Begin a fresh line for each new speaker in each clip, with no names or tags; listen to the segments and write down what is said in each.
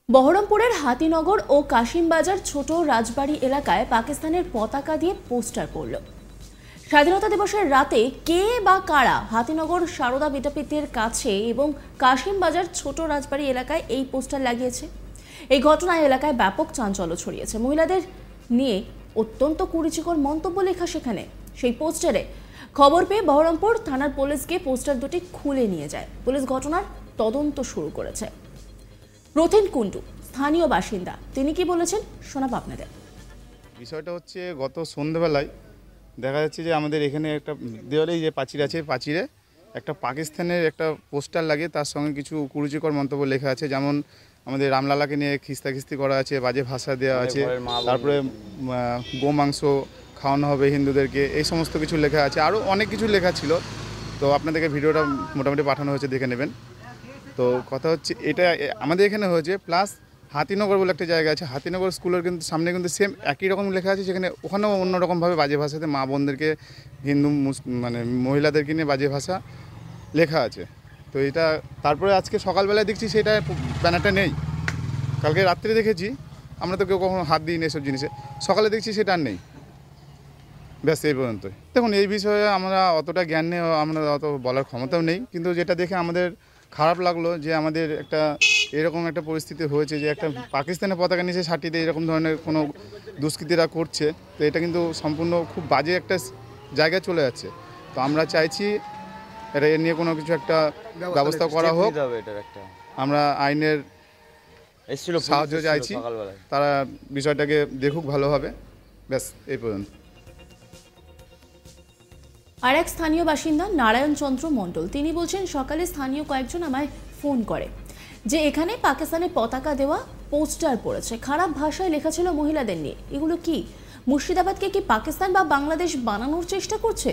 বহরমপুরের হাতিনগর ও কাশিমবাজার ছোট রাজবাড়ী এলাকায় পাকিস্তানের পতাকা দিয়ে পোস্টার পড়ল। স্বাধীনতা দিবসের রাতে কে বা কারা হাতিনগর সারদা বিদ্যাপীঠের কাছে এবং কাশিমবাজার ছোট রাজবাড়ী এলাকায় এই পোস্টার লাগিয়েছে? এই ঘটনায় এলাকায় ব্যাপক চাঞ্চল্য ছড়িয়েছে। মহিলাদের নিয়ে অত্যন্ত কুরুচিকর মন্তব্য লেখা সেখানে। সেই পোস্টারে খবর পেয়ে বহরমপুর থানার পুলিশ গিয়ে পোস্টার দুটি খুলে নিয়ে যায়। পুলিশ ঘটনার তদন্ত শুরু করেছে। রথিন কুন্ডু স্থানীয় বাসিন্দা, তিনি কি বলেছেন শোনাবো আপনাদের।
বিষয়টা হচ্ছে গত সন্ধ্যাবেলায় দেখা যাচ্ছে যে আমাদের এখানে একটা দেওয়ালেই যে প্রাচীর আছে, প্রাচীরে একটা পাকিস্তানের একটা পোস্টার লাগিয়ে তার সঙ্গে কিছু কুরুচিকর মন্তব্য লেখা আছে। যেমন আমাদের রামলালাকে নিয়ে খিস্তাখিস্তি করা আছে, বাজে ভাষা দেওয়া আছে, তারপরে গোমাংস খাওয়ানো হবে হিন্দুদেরকে, এই সমস্ত কিছু লেখা আছে। আরও অনেক কিছু লেখা ছিল। তো আপনাদেরকে ভিডিওটা মোটামুটি পাঠানো হয়েছে, দেখে নেবেন। তো কথা হচ্ছে এটা আমাদের এখানে হয়েছে, প্লাস হাতিনগর বলে একটা জায়গা আছে, হাতিনগর স্কুলের কিন্তু সামনে কিন্তু সেম একই রকম লেখা আছে। সেখানে ওখানেও অন্যরকমভাবে বাজে ভাষাতে মা বোনদেরকে, হিন্দু মানে মহিলাদেরকে নিয়ে বাজে ভাষা লেখা আছে। তো এটা তারপরে আজকে সকালবেলায় দেখছি সেটা ব্যানারটা নেই। কালকে রাত্রে দেখেছি, আমরা তো কেউ কখনো হাত দিইনি এসব জিনিসে, সকালে দেখছি সেটা আর নেই। ব্যাস এই পর্যন্তই। দেখুন, এই বিষয়ে আমরা অতটা জ্ঞান নেই, আমরা অত বলার ক্ষমতাও নেই। কিন্তু যেটা দেখে আমাদের খারাপ লাগলো যে আমাদের একটা এরকম একটা পরিস্থিতি হয়েছে যে একটা পাকিস্তানের পতাকা নিচে ছাটিতে এরকম ধরনের কোনো দুষ্কৃতীরা করছে। তো এটা কিন্তু সম্পূর্ণ খুব বাজে একটা জায়গায় চলে যাচ্ছে। তো আমরা চাইছি এটা এ নিয়ে কোনো কিছু একটা ব্যবস্থা করা হোক। আমরা আইনের সাহায্য চাইছি, তারা বিষয়টাকে দেখুক ভালোভাবে। ব্যাস এই পর্যন্ত।
আর এক স্থানীয় বাসিন্দা নারায়ণ চন্দ্র মণ্ডল, তিনি বলছেন সকালে স্থানীয় কয়েকজন আমায় ফোন করে যে এখানে পাকিস্তানের পতাকা দেওয়া পোস্টার পড়েছে, খারাপ ভাষায় লেখা ছিল মহিলাদের নিয়ে। এগুলো কি মুর্শিদাবাদকে কি পাকিস্তান বা বাংলাদেশ বানানোর চেষ্টা করছে?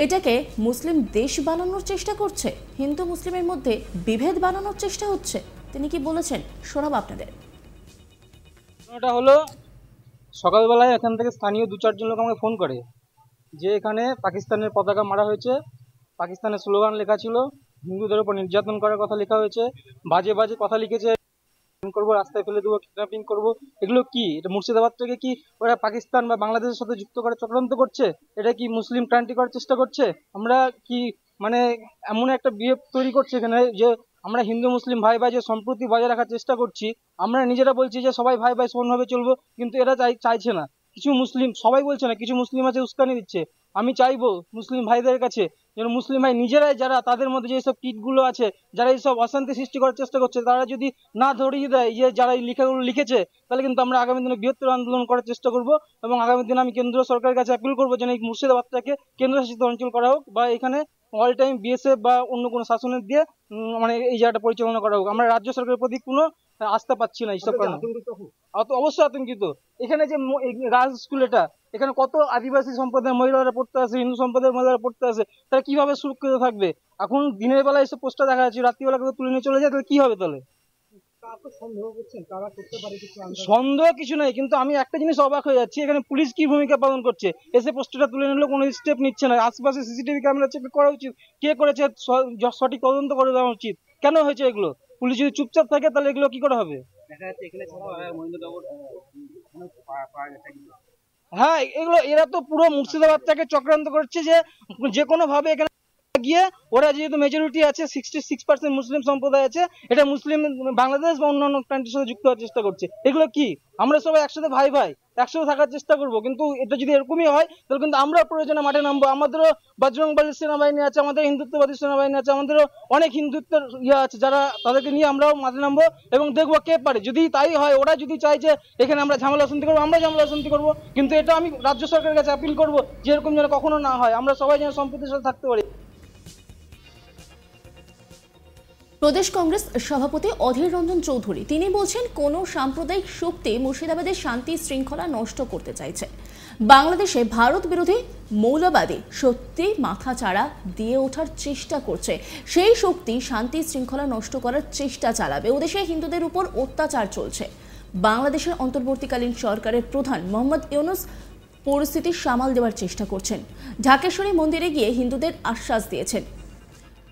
এটাকে মুসলিম দেশ বানানোর চেষ্টা করছে? হিন্দু মুসলিমের মধ্যে বিভেদ বানানোর চেষ্টা হচ্ছে? তিনি কি বলেছেন শোনাবো আপনাদের।
এটা হলো সকালবেলায় এখান থেকে স্থানীয় 2-4 জন লোক আমাকে ফোন করে যে এখানে পাকিস্তানের পতাকা মারা হয়েছে, পাকিস্তানের স্লোগান লেখা ছিল, হিন্দুদের উপর নির্যাতন করার কথা লেখা হয়েছে, বাজে বাজে কথা লিখেছে, করবো, রাস্তায় ফেলে দেবো, কিডন্যাপিং করবো। এগুলো কি? এটা মুর্শিদাবাদটাকে কি ওরা পাকিস্তান বা বাংলাদেশের সাথে যুক্ত করে চক্রান্ত করছে? এটা কি মুসলিম ক্রান্তি করার চেষ্টা করছে? আমরা কি মানে এমন একটা বিহেভ তৈরি করছে এখানে যে আমরা হিন্দু মুসলিম ভাই ভাই যে সম্প্রীতি বজায় রাখার চেষ্টা করছি, আমরা নিজেরা বলছি যে সবাই ভাই ভাই সমানভাবে চলবো, কিন্তু এরা চাইছে না। কিছু মুসলিম, সবাই বলছে না, কিছু মুসলিম আছে উস্কানি দিচ্ছে। আমি চাইবো মুসলিম ভাইদের কাছে যেন মুসলিম ভাই নিজেরাই, যারা তাদের মধ্যে যেসব কিটগুলো আছে, যারা এইসব অশান্তি সৃষ্টি করার চেষ্টা করছে, তারা যদি না ধরিয়ে দেয় যে যারা এই লেখাগুলো লিখেছে, তাহলে কিন্তু আমরা আগামী দিনে বৃহত্তর আন্দোলন করার চেষ্টা করব। এবং আগামী দিনে আমি কেন্দ্র সরকারের কাছে অ্যাপিল করবো যেন এই মুর্শিদাবাদটাকে কেন্দ্রশাসিত অঞ্চল করা হোক, বা এখানে অল টাইম বিএসএফ বা অন্য কোনো শাসনের দিয়ে মানে এই জায়গাটা পরিচালনা করা হোক। আমরা রাজ্য সরকারের প্রতি কোনো আস্থা পাচ্ছি না এইসব কারণে। অবশ্যই আতঙ্কিত। এখানে যে রাজ স্কুল, এখানে কত আদিবাসী সম্প্রদায়ের মহিলারা পড়তে আসে, হিন্দু সম্প্রদায়ের মহিলারা পড়তে আসে, তারা কিভাবে সুরক্ষিত থাকবে? এখন দিনের বেলা এসে পোস্টার দেখা যাচ্ছে, রাত্রিবেলা তুলে নিয়ে চলে যায়, তাহলে কি হবে? তাহলে সন্দেহ কিছু নাই, কিন্তু আমি একটা জিনিস অবাক হয়ে যাচ্ছি, এখানে পুলিশ কি ভূমিকা পালন করছে? এসে পোস্টারটা তুলে নিল, কোনো স্টেপ নিচ্ছে না। আশেপাশে সিসিটিভি ক্যামেরা চেক করা উচিত, কে করেছে সঠিক তদন্ত করে দেওয়া উচিত। কেন হয়েছে এগুলো? পুলিশ যদি চুপচাপ থাকে তাহলে এগুলো কি করে হবে? হ্যাঁ, এগুলো এরা তো পুরো মুর্শিদাবাদটাকে চক্রান্ত করছে যে কোনো ভাবে এখানে গিয়ে ওরা যেহেতু মেজরিটি আছে, 66% মুসলিম সম্প্রদায় আছে, এটা মুসলিম বাংলাদেশ বা অন্যান্য কান্ট্রির সাথে যুক্ত হওয়ার চেষ্টা করছে। এগুলো কি? আমরা সবাই একসাথে ভাই ভাই একসাথে থাকার চেষ্টা করবো, কিন্তু এটা যদি এরকমই হয় তাহলে কিন্তু আমরা প্রয়োজনে মাঠে নামবো। আমাদেরও বজরংবলীর সেনাবাহিনী আছে, আমাদের হিন্দুত্ববাদী সেনাবাহিনী আছে, আমাদেরও অনেক হিন্দুত্বের আছে, যারা তাদেরকে নিয়ে আমরাও মাঠে নামবো এবং দেখবো কে পারে। যদি তাই হয়, ওরা যদি চায় যে এখানে আমরা ঝামেলা শান্তি করবো, আমরা ঝামেলা শান্তি করবো, কিন্তু এটা আমি রাজ্য সরকারের কাছে আপিল করবো যে এরকম যেন কখনো না হয়, আমরা সবাই যেন সম্প্রীতির সাথে থাকতে পারি।
প্রদেশ কংগ্রেস সভাপতি অধীর রঞ্জন চৌধুরী, তিনি বলছেন কোন সাম্প্রদায়িক শক্তি মুর্শিদাবাদের শান্তি শৃঙ্খলা নষ্ট করতে চাইছে। বাংলাদেশে ভারত বিরোধী মৌলবাদী শক্তি মাথাচাড়া দিয়ে ওঠার চেষ্টা করছে, সেই শক্তি শান্তি শৃঙ্খলা নষ্ট করার চেষ্টা চালাবে। ওদেশে হিন্দুদের উপর অত্যাচার চলছে। বাংলাদেশের অন্তর্বর্তীকালীন সরকারের প্রধান মোহাম্মদ ইউনূস পরিস্থিতি সামাল দেওয়ার চেষ্টা করছেন। ঢাকেশ্বরী মন্দিরে গিয়ে হিন্দুদের আশ্বাস দিয়েছেন।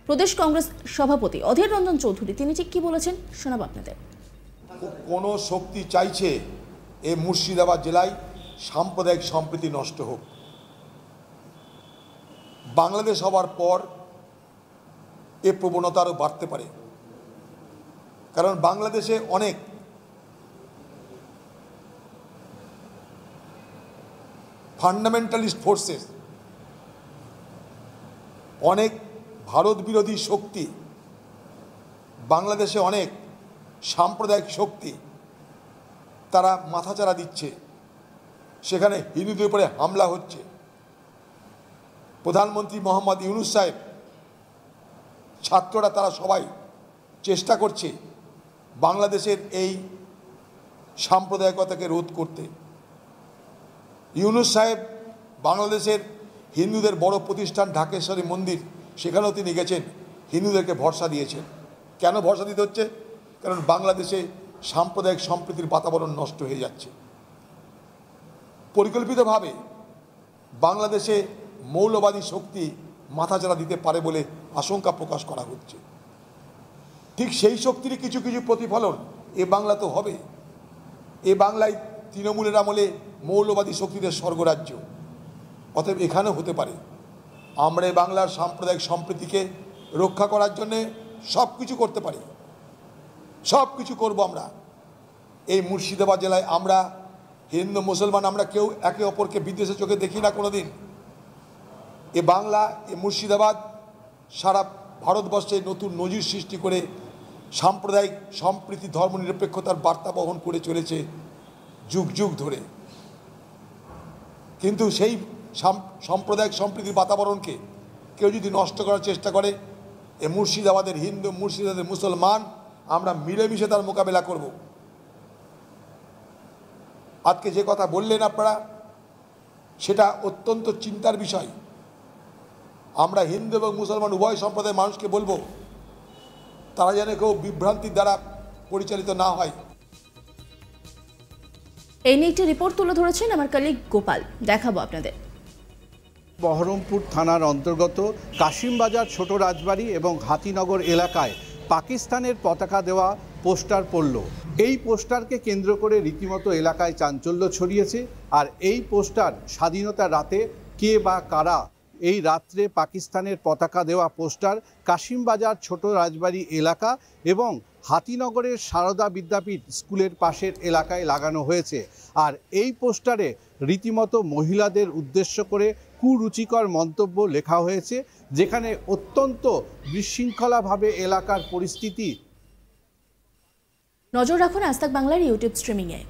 প্রদেশ কংগ্রেস সভাপতি অধীর রঞ্জন চৌধুরী, তিনি ঠিক কি বলেছেন শোনাবো আপনাদের।
কোনো শক্তি চাইছে এই মুর্শিদাবাদ জেলায় সাম্প্রদায়িক সম্প্রীতি নষ্ট হোক। বাংলাদেশ হওয়ার পর এ প্রবণতা আরও বাড়তে পারে, কারণ বাংলাদেশে অনেক ফান্ডামেন্টালিস্ট ফোর্সেস, অনেক ভারত বিরোধী শক্তি, বাংলাদেশে অনেক সাম্প্রদায়িক শক্তি তারা মাথাচাড়া দিচ্ছে, সেখানে হিন্দুদের উপরে হামলা হচ্ছে। প্রধানমন্ত্রী মোহাম্মদ ইউনূস সাহেব, ছাত্ররা তারা সবাই চেষ্টা করছে বাংলাদেশের এই সাম্প্রদায়িকতাকে রোধ করতে। ইউনূস সাহেব বাংলাদেশের হিন্দুদের বড় প্রতিষ্ঠান ঢাকেশ্বরী মন্দির, সেখানেও তিনি গেছেন, হিন্দুদেরকে ভরসা দিয়েছেন। কেন ভরসা দিতে হচ্ছে? কারণ বাংলাদেশে সাম্প্রদায়িক সম্প্রীতির বাতাবরণ নষ্ট হয়ে যাচ্ছে। পরিকল্পিতভাবে বাংলাদেশে মৌলবাদী শক্তি মাথাচাড়া দিতে পারে বলে আশঙ্কা প্রকাশ করা হচ্ছে। ঠিক সেই শক্তিরই কিছু কিছু প্রতিফলন এ বাংলা তো হবে। এ বাংলায় তৃণমূলের আমলে মৌলবাদী শক্তিদের স্বর্গরাজ্য, অতএব এখানেও হতে পারে। আমরা এই বাংলার সাম্প্রদায়িক সম্প্রীতিকে রক্ষা করার জন্যে সব কিছু করতে পারি, সব কিছু করব আমরা। এই মুর্শিদাবাদ জেলায় আমরা হিন্দু মুসলমান আমরা কেউ একে অপরকে বিদ্বেষের চোখে দেখি না কোনো দিন। এ বাংলা, এ মুর্শিদাবাদ সারা ভারতবর্ষে নতুন নজির সৃষ্টি করে সাম্প্রদায়িক সম্প্রীতি ধর্মনিরপেক্ষতার বার্তা বহন করে চলেছে যুগ যুগ ধরে। কিন্তু সেই সাম্প্রদায়িক সম্প্রীতির বাতাবরণকে কেউ যদি নষ্ট করার চেষ্টা করে, এ মুর্শিদাবাদের হিন্দু, মুর্শিদাবাদের মুসলমান, আমরা মিলেমিশে তার মোকাবেলা করব। আজকে যে কথা বললেন আপনারা, সেটা অত্যন্ত চিন্তার বিষয়। আমরা হিন্দু এবং মুসলমান উভয় সম্প্রদায়ের মানুষকে বলবো, তারা যেন কেউ বিভ্রান্তির দ্বারা পরিচালিত না হয়।
এই নিয়ে একটি রিপোর্ট তুলে ধরেছেন আমার কলিগ গোপাল, দেখাবো আপনাদের।
বহরমপুর থানার অন্তর্গত কাশিমবাজার ছোট রাজবাড়ি এবং হাতিনগর এলাকায় পাকিস্তানের পতাকা দেওয়া পোস্টার পড়ল। এই পোস্টারকে কেন্দ্র করে রীতিমতো এলাকায় চাঞ্চল্য ছড়িয়েছে। আর এই পোস্টার স্বাধীনতার রাতে কে বা কারা এই রাত্রে পাকিস্তানের পতাকা দেওয়া পোস্টার কাশিমবাজার ছোট রাজবাড়ি এলাকা এবং হাতিনগরের সারদা বিদ্যাপীঠ স্কুলের পাশের এলাকায় লাগানো হয়েছে। আর এই পোস্টারে রীতিমতো মহিলাদের উদ্দেশ্য করে কুরুচিকর মন্তব্য লেখা হয়েছে, যেখানে অত্যন্ত বিশৃঙ্খলাভাবে এলাকার পরিস্থিতি।
নজর রাখুন আজ তাক বাংলার ইউটিউব স্ট্রিমিংয়ে।